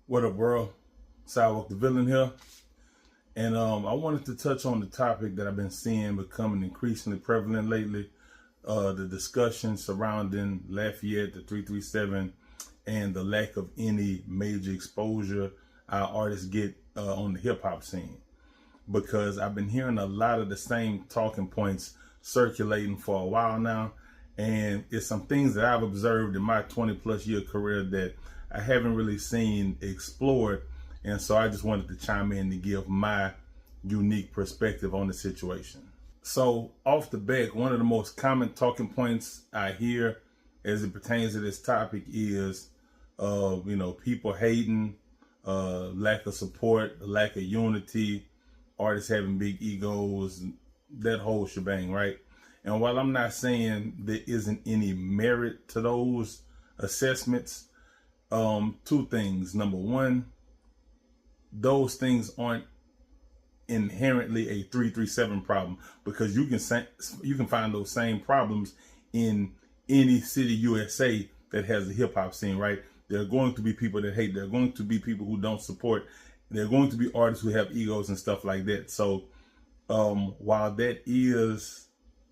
What up, world? Sidewalk the Villain here. And I wanted to touch on the topic that I've been seeing becoming increasingly prevalent lately, the discussion surrounding Lafayette, the 337, and the lack of any major exposure our artists get on the hip hop scene. Because I've been hearing a lot of the same talking points circulating for a while now. And it's some things that I've observed in my 20 plus year career that I haven't really seen explored. And so I just wanted to chime in to give my unique perspective on the situation. So off the bat, one of the most common talking points I hear as it pertains to this topic is, people hating, lack of support, lack of unity, artists having big egos, that whole shebang, right? And while I'm not saying there isn't any merit to those assessments, two things. Number one, those things aren't inherently a 337 problem, because you can find those same problems in any city USA that has a hip hop scene, right? There are going to be people that hate. There are going to be people who don't support. There are going to be artists who have egos and stuff like that. So while that is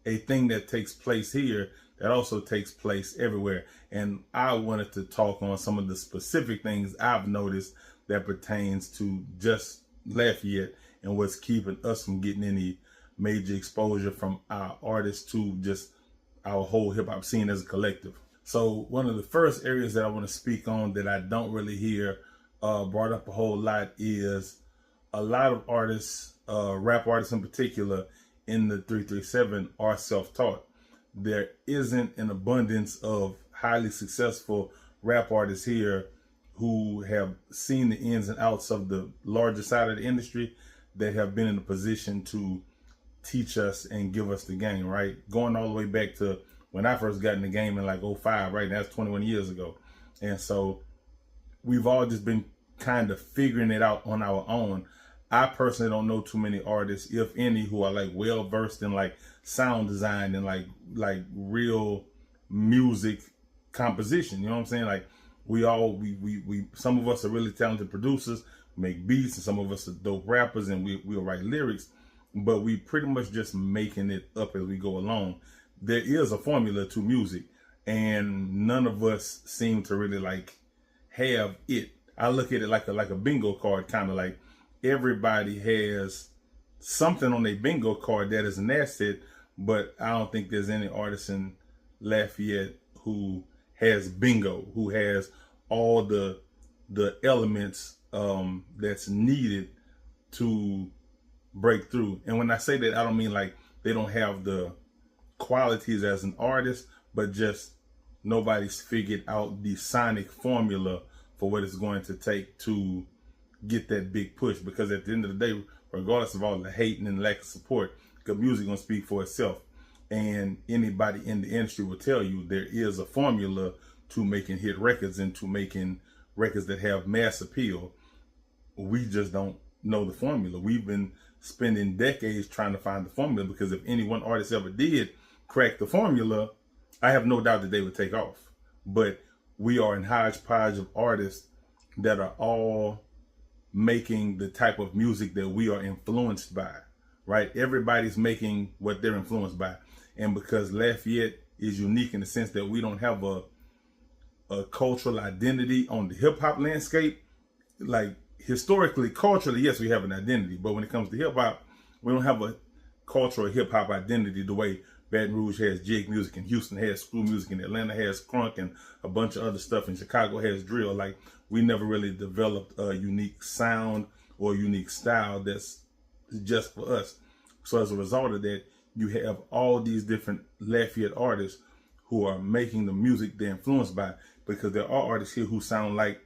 a thing that takes place here, that also takes place everywhere. And I wanted to talk on some of the specific things I've noticed that pertains to just Lafayette and what's keeping us from getting any major exposure from our artists to just our whole hip hop scene as a collective. So one of the first areas that I want to speak on that I don't really hear brought up a whole lot is a lot of artists, rap artists in particular, in the 337 are self-taught. There isn't an abundance of highly successful rap artists here who have seen the ins and outs of the larger side of the industry that have been in a position to teach us and give us the game, right? Going all the way back to when I first got in the game in like 05, right? That's 21 years ago. And so we've all just been kind of figuring it out on our own. I personally don't know too many artists, if any, who are like well versed in like sound design and like real music composition. You know what I'm saying? Like we some of us are really talented producers, make beats, and some of us are dope rappers, and we'll write lyrics, but we pretty much just making it up as we go along. There is a formula to music, and none of us seem to really like have it. I look at it like a bingo card, kind of like everybody has something on their bingo card that is an asset, but I don't think there's any artist in Lafayette who has bingo, who has all the elements that's needed to break through. And when I say that, I don't mean like they don't have the qualities as an artist, but just nobody's figured out the sonic formula for what it's going to take to get that big push. Because at the end of the day, regardless of all the hating and lack of support, good music gonna speak for itself. And anybody in the industry will tell you there is a formula to making hit records and to making records that have mass appeal. We just don't know the formula. We've been spending decades trying to find the formula, because if any one artist ever did crack the formula, I have no doubt that they would take off. But we are in hodgepodge of artists that are all making the type of music that we are influenced by, right? Everybody's making what they're influenced by. And because Lafayette is unique in the sense that we don't have a cultural identity on the hip hop landscape, like historically, culturally, yes, we have an identity, but when it comes to hip hop, we don't have a cultural hip hop identity the way Baton Rouge has jig music, and Houston has screw music, and Atlanta has crunk and a bunch of other stuff, and Chicago has drill. Like, we never really developed a unique sound or unique style that's just for us. So as a result of that, you have all these different Lafayette artists who are making the music they're influenced by, because there are artists here who sound like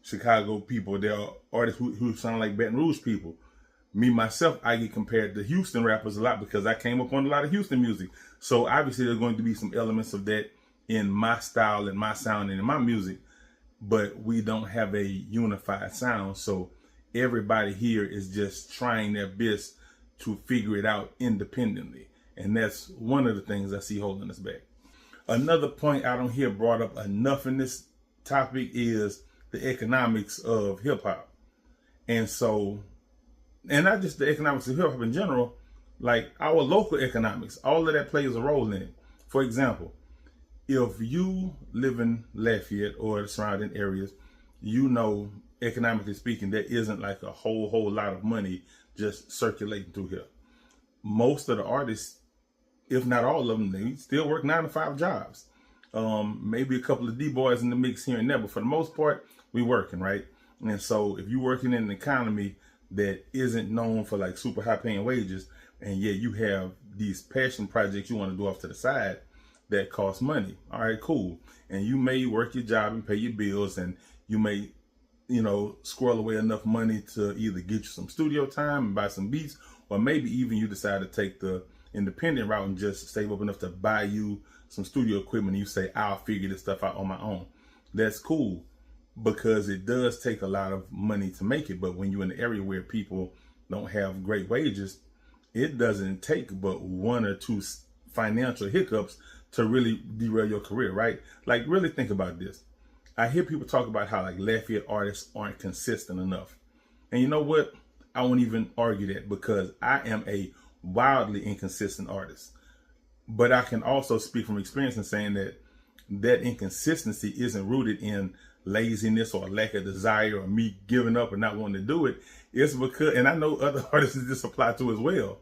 Chicago people. There are artists who sound like Baton Rouge people. Me, myself, I get compared to Houston rappers a lot because I came up on a lot of Houston music. So obviously there's going to be some elements of that in my style and my sound and in my music, but we don't have a unified sound. So everybody here is just trying their best to figure it out independently. And that's one of the things I see holding us back. Another point I don't hear brought up enough in this topic is the economics of hip hop. And so, and not just the economics of hip hop in general, like our local economics, all of that plays a role in it. For example, if you live in Lafayette or the surrounding areas, you know, economically speaking, there isn't like a whole lot of money just circulating through here. Most of the artists, if not all of them, they still work 9-to-5 jobs. Maybe a couple of D-boys in the mix here and there, but for the most part, we working, right? And so if you're working in an economy that isn't known for like super high paying wages, and yet you have these passion projects you want to do off to the side that cost money. All right, cool. And you may work your job and pay your bills, and you may, you know, squirrel away enough money to either get you some studio time and buy some beats, or maybe even you decide to take the independent route and just save up enough to buy you some studio equipment, and you say, I'll figure this stuff out on my own. That's cool, because it does take a lot of money to make it. But when you're in an area where people don't have great wages, it doesn't take but one or two financial hiccups to really derail your career, right? Like, really think about this. I hear people talk about how like Lafayette artists aren't consistent enough. And you know what? I won't even argue that, because I am a wildly inconsistent artist. But I can also speak from experience in saying that that inconsistency isn't rooted in laziness or lack of desire or me giving up or not wanting to do it. It's because, and I know other artists this apply to as well.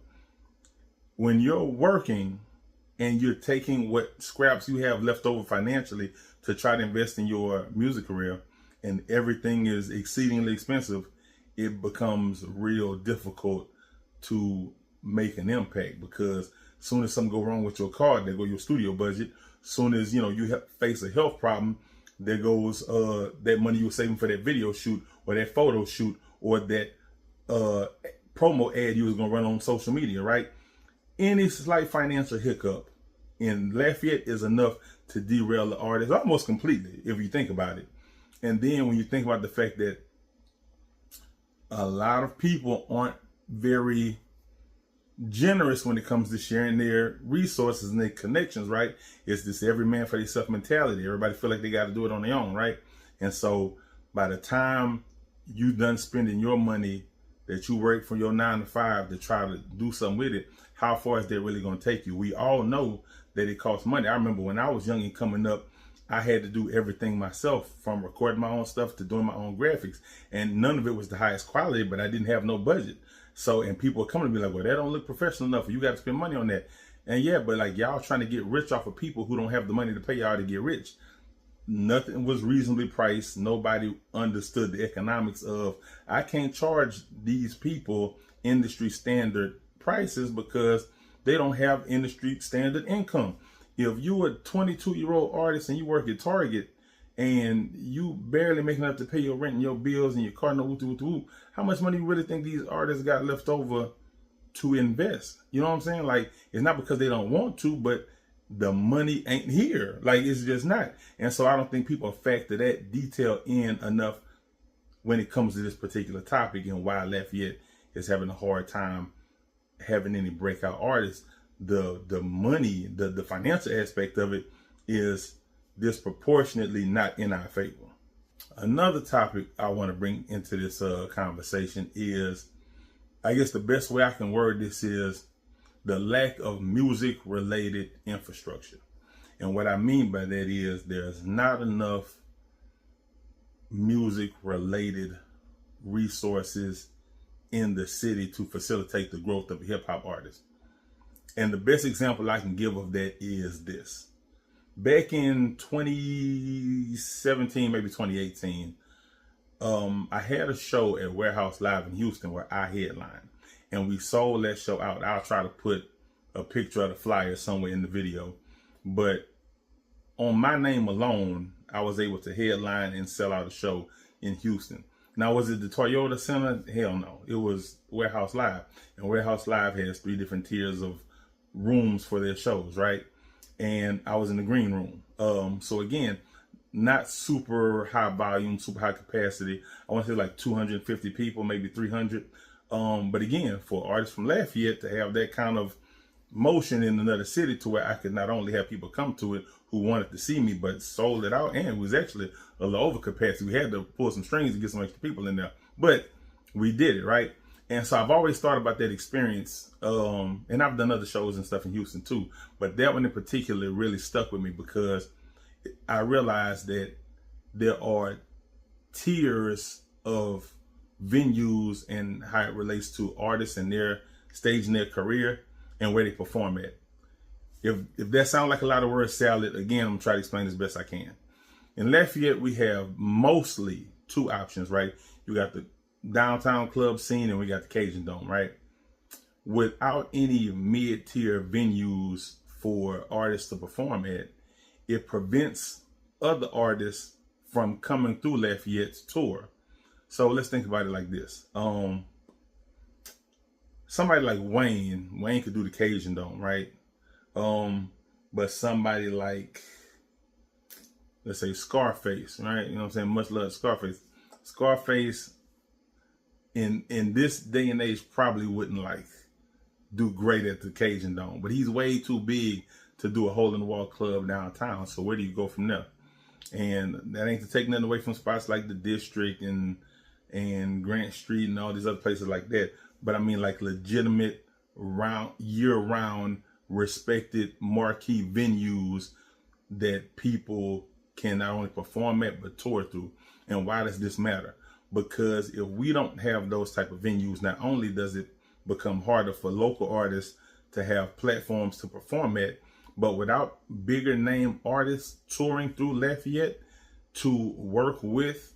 When you're working and you're taking what scraps you have left over financially to try to invest in your music career, and everything is exceedingly expensive, it becomes real difficult to make an impact, because as soon as something go wrong with your car, there go your studio budget. As soon as, you know, you face a health problem, there goes that money you were saving for that video shoot or that photo shoot or that promo ad you was gonna run on social media, right? Any slight financial hiccup in Lafayette is enough to derail the artist almost completely, if you think about it. And then when you think about the fact that a lot of people aren't very generous when it comes to sharing their resources and their connections, right? It's this every man for themselves mentality. Everybody feel like they got to do it on their own, right? And so by the time you done spending your money that you work for your 9-to-5 to try to do something with it, how far is that really going to take you? We all know that it costs money. I remember when I was young and coming up, I had to do everything myself, from recording my own stuff to doing my own graphics. And none of it was the highest quality, but I didn't have no budget. So, and people were coming to me like, well, that don't look professional enough. You got to spend money on that. And yeah, but like, y'all trying to get rich off of people who don't have the money to pay y'all to get rich. Nothing was reasonably priced. Nobody understood the economics of, I can't charge these people industry standard prices because they don't have industry standard income. If you a 22-year-old artist and you work at Target and you barely making enough to pay your rent and your bills and your car, how much money you really think these artists got left over to invest? You know what I'm saying? Like, it's not because they don't want to, but the money ain't here. Like, it's just not. And so I don't think people factor that detail in enough when it comes to this particular topic and why Lafayette is having a hard time having any breakout artists. The money, the financial aspect of it is disproportionately not in our favor. Another topic I want to bring into this conversation is, I guess the best way I can word this is the lack of music related infrastructure. And what I mean by that is there's not enough music related resources in the city to facilitate the growth of a hip hop artist. And the best example I can give of that is this. Back in 2017, maybe 2018, I had a show at Warehouse Live in Houston where I headlined, and we sold that show out. I'll try to put a picture of the flyer somewhere in the video, but on my name alone, I was able to headline and sell out a show in Houston. Now, was it the Toyota Center? Hell no. It was Warehouse Live, and Warehouse Live has 3 different tiers of rooms for their shows, right? And I was in the green room. So again, not super high volume, super high capacity. I want to say like 250 people, maybe 300. But again, for artists from Lafayette to have that kind of motion in another city to where I could not only have people come to it who wanted to see me, but sold it out, and it was actually a little over capacity. We had to pull some strings to get some extra people in there, but we did it, right? And so I've always thought about that experience, and I've done other shows and stuff in Houston too, but that one in particular really stuck with me because I realized that there are tiers of venues and how it relates to artists and their stage in their career and where they perform at. If that sounds like a lot of word salad, again, I'm trying to explain as best I can. In Lafayette, we have mostly two options, right? You got the downtown club scene and we got the Cajun Dome, right? Without any mid-tier venues for artists to perform at, it prevents other artists from coming through Lafayette's tour. So let's think about it like this. Somebody like Wayne could do the Cajun Dome, right? But somebody like, let's say Scarface, right? You know what I'm saying? Much love Scarface. Scarface in this day and age probably wouldn't like do great at the Cajun Dome, but he's way too big to do a hole in the wall club downtown. So where do you go from there? And that ain't to take nothing away from spots like the District and Grant Street and all these other places like that. But I mean like legitimate year-round respected marquee venues that people can not only perform at but tour through. And why does this matter? Because if we don't have those type of venues, not only does it become harder for local artists to have platforms to perform at, but without bigger name artists touring through Lafayette to work with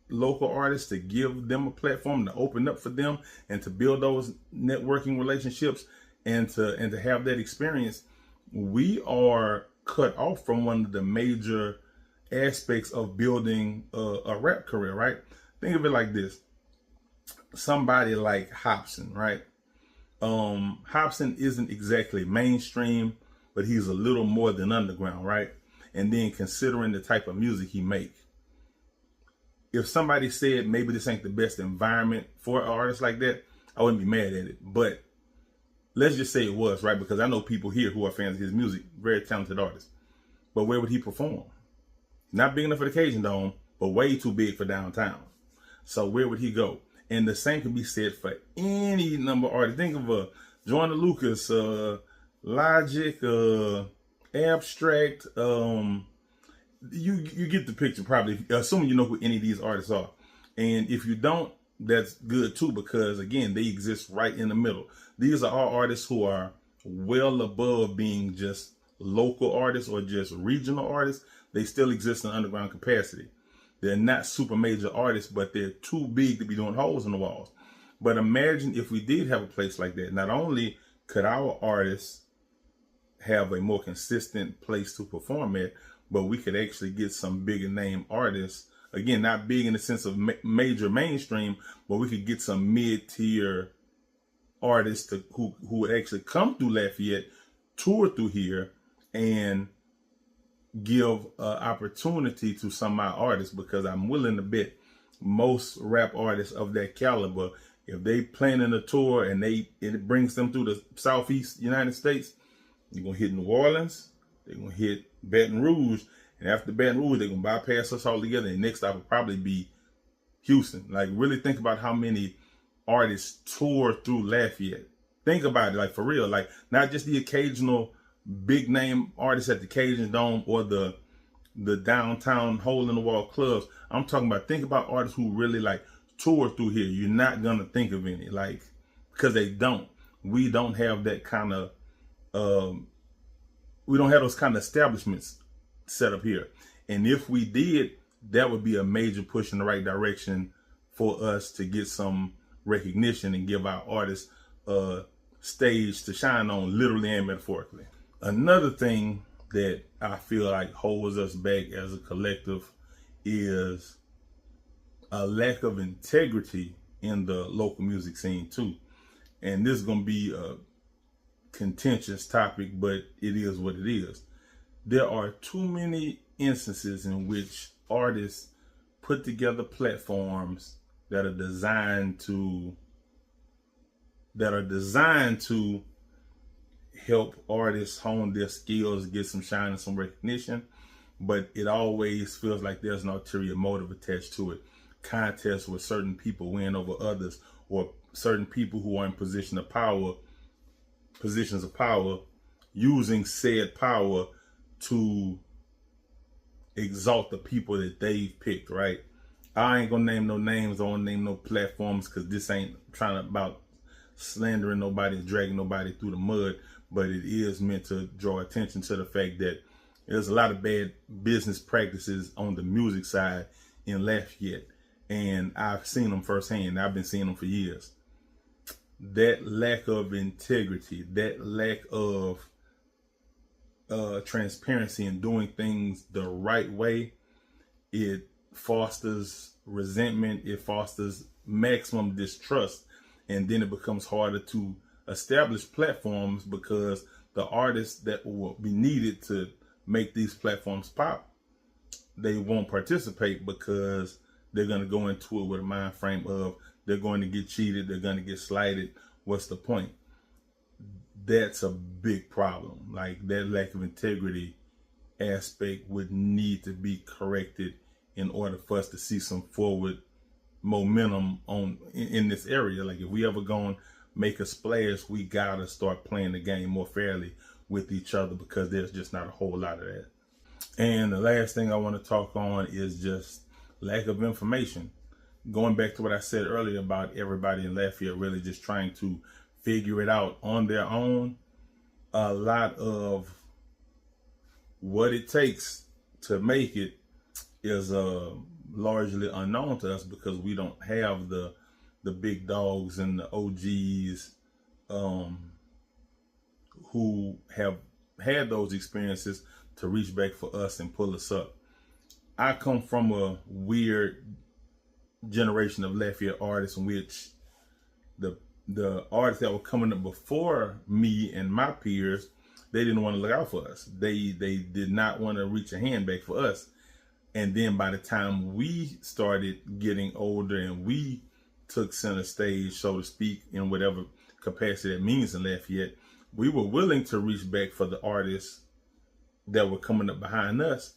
local artists to give them a platform to open up for them and to build those networking relationships and to have that experience, we are cut off from one of the major aspects of building a rap career, right? Think of it like this. Somebody like Hobson, right? Hobson isn't exactly mainstream, but he's a little more than underground, right? And then considering the type of music he make, if somebody said maybe this ain't the best environment for an artist like that, I wouldn't be mad at it. But let's just say it was, right? Because I know people here who are fans of his music, very talented artists. But where would he perform? Not big enough for the Cajun Dome, but way too big for downtown. So where would he go? And the same can be said for any number of artists. Think of Joyner Lucas, Logic, Abstract. You get the picture probably, assuming you know who any of these artists are. And if you don't, that's good too, because again, they exist right in the middle. These are all artists who are well above being just local artists or just regional artists. They still exist in underground capacity. They're not super major artists, but they're too big to be doing holes in the walls. But imagine if we did have a place like that. Not only could our artists have a more consistent place to perform at, but we could actually get some bigger name artists. Again, not big in the sense of major mainstream, but we could get some mid-tier artists who would actually come through Lafayette, tour through here, and give opportunity to some of my artists, because I'm willing to bet most rap artists of that caliber, if they planning a tour and it brings them through the Southeast United States, they're gonna hit New Orleans, they're gonna hit Baton Rouge, and after Baton Rouge, they're gonna bypass us all together, and next stop will probably be Houston. Like, really think about how many artists tour through Lafayette. Think about it, like for real, like not just the occasional big name artists at the Cajun Dome or the downtown hole in the wall clubs. I'm talking about, think about artists who really like tour through here. You're not gonna think of any, like, because they don't. We don't have that kind of we don't have those kind of establishments set up here. And if we did, that would be a major push in the right direction for us to get some recognition and give our artists a stage to shine on, literally and metaphorically. Another thing that I feel like holds us back as a collective is a lack of integrity in the local music scene too. And this is going to be a contentious topic, but it is what it is. There are too many instances in which artists put together platforms that are designed to help artists hone their skills, get some shine and some recognition, but it always feels like there's an ulterior motive attached to it. Contests where certain people win over others, or certain people who are in positions of power, using said power to exalt the people that they've picked, right? I ain't gonna name no names, I won't name no platforms, because this ain't trying to about slandering nobody, dragging nobody through the mud, but it is meant to draw attention to the fact that there's a lot of bad business practices on the music side in Lafayette, and I've seen them firsthand. I've been seeing them for years. That lack of integrity, that lack of transparency and doing things the right way, it fosters resentment, it fosters maximum distrust, and then it becomes harder to establish platforms, because the artists that will be needed to make these platforms pop, they won't participate, because they're going to go into it with a mind frame of they're going to get cheated, they're going to get slighted. What's the point? That's a big problem. Like, that lack of integrity aspect would need to be corrected in order for us to see some forward momentum in this area. Like, if we ever gonna make a splash, we gotta start playing the game more fairly with each other, because there's just not a whole lot of that. And the last thing I want to talk on is just lack of information. Going back to what I said earlier about everybody in Lafayette really just trying to figure it out on their own, a lot of what it takes to make it is largely unknown to us, because we don't have the big dogs and the OGs who have had those experiences to reach back for us and pull us up. I come from a weird generation of Lafayette artists in which the artists that were coming up before me and my peers, they didn't want to look out for us. They did not want to reach a hand back for us. And then by the time we started getting older and we took center stage, so to speak, in whatever capacity that means in Lafayette, we were willing to reach back for the artists that were coming up behind us,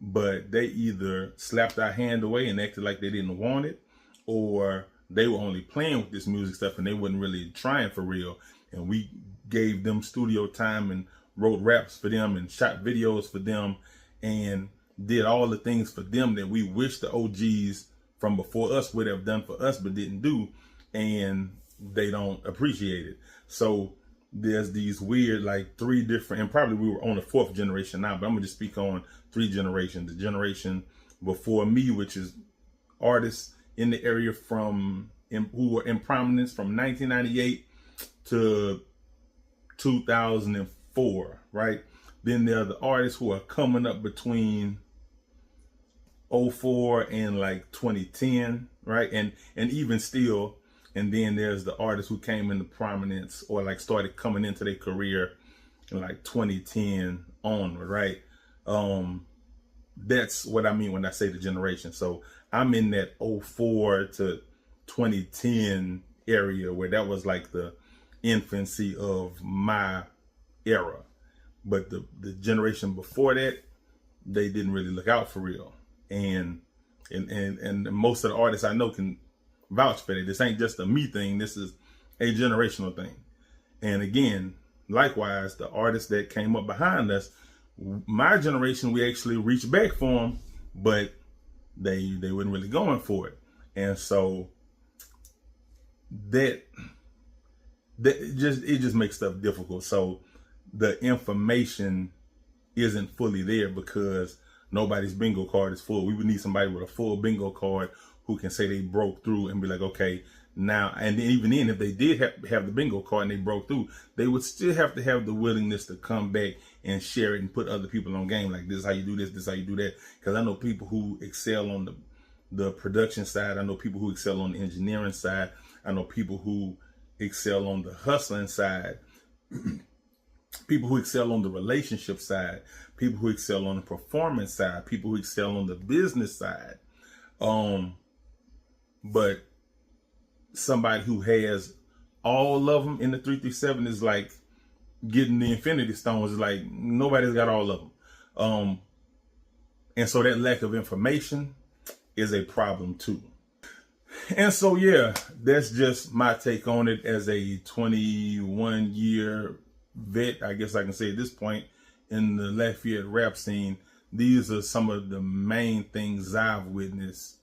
but they either slapped our hand away and acted like they didn't want it, or they were only playing with this music stuff and they wasn't really trying for real. And we gave them studio time and wrote raps for them and shot videos for them and did all the things for them that we wish the OGs from before us would have done for us but didn't do, and they don't appreciate it. So there's these weird, like, three different, and probably we were on the fourth generation now, but I'm gonna just speak on three generations. The generation before me, which is artists in the area who were in prominence from 1998 to 2004, right? Then there are the artists who are coming up between 04 and like 2010, right? And even still. And then there's the artists who came into prominence or like started coming into their career in like 2010 onward, right? That's what I mean when I say the generation. So I'm in that 04 to 2010 area where that was like the infancy of my era. But the generation before that, they didn't really look out for real. And most of the artists I know can vouch for that. This ain't just a me thing. This is a generational thing. And again, likewise, the artists that came up behind us, my generation, we actually reached back for them, but they weren't really going for it. And so it just makes stuff difficult. So the information isn't fully there because nobody's bingo card is full. We would need somebody with a full bingo card who can say they broke through and be like, okay, now, and then even then, if they did have the bingo card and they broke through, they would still have to have the willingness to come back and share it and put other people on game. Like, this is how you do this, this is how you do that. Because I know people who excel on the production side. I know people who excel on the engineering side. I know people who excel on the hustling side. People who excel on the relationship side. People who excel on the performance side. People who excel on the business side. But somebody who has all of them in the 337 is like getting the Infinity Stones is like nobody's got all of them. And so that lack of information is a problem too. And so, yeah, that's just my take on it as a 21-year vet, I guess I can say at this point, in the Lafayette rap scene. These are some of the main things I've witnessed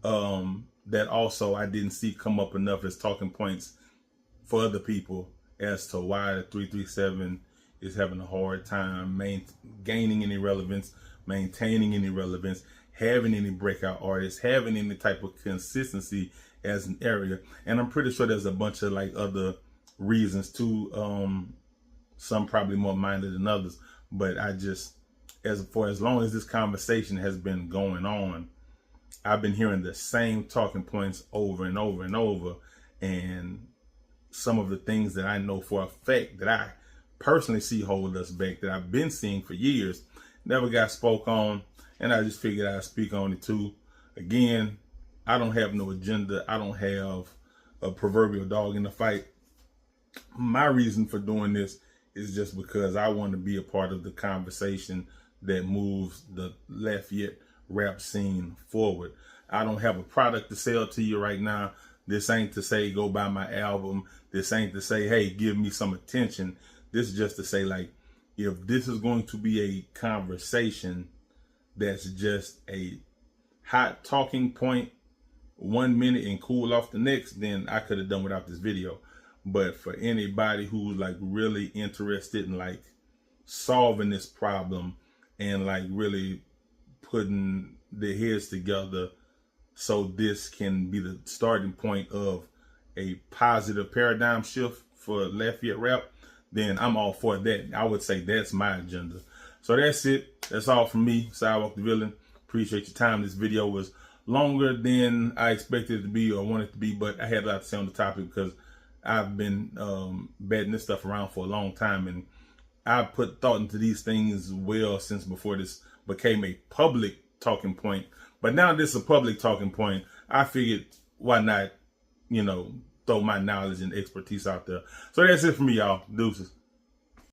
that also I didn't see come up enough as talking points for other people as to why the 337 is having a hard time gaining any relevance, maintaining any relevance, having any breakout artists, having any type of consistency as an area. And I'm pretty sure there's a bunch of like other reasons too, some probably more minded than others. But I just, for as long as this conversation has been going on, I've been hearing the same talking points over and over and over. And some of the things that I know for a fact that I personally see hold us back, that I've been seeing for years, never got spoke on. And I just figured I'd speak on it too. Again, I don't have no agenda. I don't have a proverbial dog in the fight. My reason for doing this is just because I want to be a part of the conversation that moves the Lafayette rap scene forward. I don't have a product to sell to you right now. This ain't to say go buy my album. This ain't to say, hey, give me some attention. This is just to say, like, if this is going to be a conversation that's just a hot talking point 1 minute and cool off the next, then I could have done without this video. But for anybody who's like really interested in like solving this problem and like really putting their heads together so this can be the starting point of a positive paradigm shift for Lafayette rap, then I'm all for that. I would say that's my agenda. So that's it. That's all from me, Sidewalk the Villain. Appreciate your time. This video was longer than I expected it to be or wanted it to be, but I had a lot to say on the topic because I've been batting this stuff around for a long time, and I put thought into these things well since before this became a public talking point. But now this is a public talking point. I figured, why not, throw my knowledge and expertise out there. So that's it for me, y'all. Deuces.